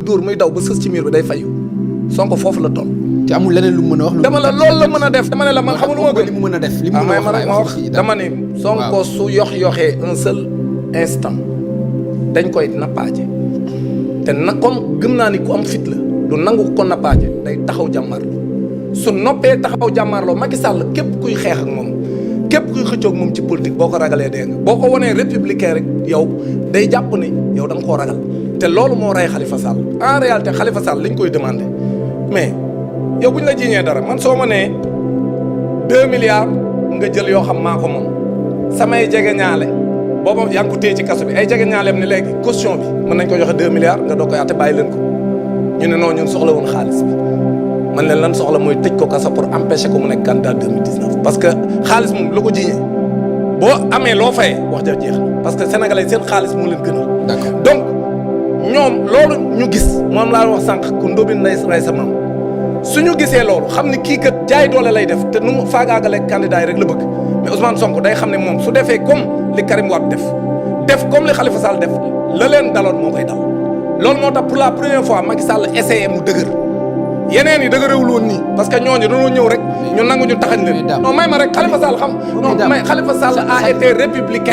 dóor muy daw ba sës ci miir bi day fayu Sonko foofu la toll. te amul leneen lu mu mën a wax. dama la loolu la mën a def dama ne la man xamul ma li mu mën a def. li mu mën a wax ma wax dama ne Sonko su yoxee un seul instant dañ koy nappaaje te nag comme gëm naa ni ku am fit la du nangu ko nappaaje day taxaw jàmmarloo su noppee taxaw jàmmarloo Macky Sall képp kuy xeex ak moom képp kuy xëccoog moom ci politique boo ko ragalee dee nga boo ko wanee républicain rek yow day jàpp ni yow da nga koo ragal te loolu moo rey Khalifa Sall en réalité Khalifa Sall liñ koy demandé mais yow buñ la jiiñee dara man soo ma nee 2 milliards nga jël yoo xam maa ko moom samay jege ñaale booba yaa ngi ko téye ci kaso bi ay jege ñaaleem ne léegi caution bi mën nañ ko joxe 2 milliards nga doog koy àtte bàyyi leen ko ñu ne non ñun soxla woon xaalis bi man leen lan soxla mooy tëj ko kaso pour empêcher ko mu nekk candidat 2019 parce que xaalis moom lu ko jiiñee boo amee loo fayee wax ja jeex na parce que sénégalais seen xaalis moo leen gënal. d'accord donc ñoom loolu ñu gis moom laa wax sànq ku ndóbin nday ray sa maam suñu gisee loolu xam ni kii kat jaay doole lay def te nu mu faagaagalee candidat yi rek la bëgg mais Ousmane Sonko day xam ne moom su defee comme li Karim Wade def comme li Khalifa Sall def la leen daloon moo koy dal loolu moo tax pour la première fois Macky Sall essayé mu dëgër yeneen yi dëgërewul woon nii parce que ñooñu dañoo ñëw rek ñu nangu ñu taxañ leen non may ma rek Khalifa Sall xam non may Khalifa Sall a été républicain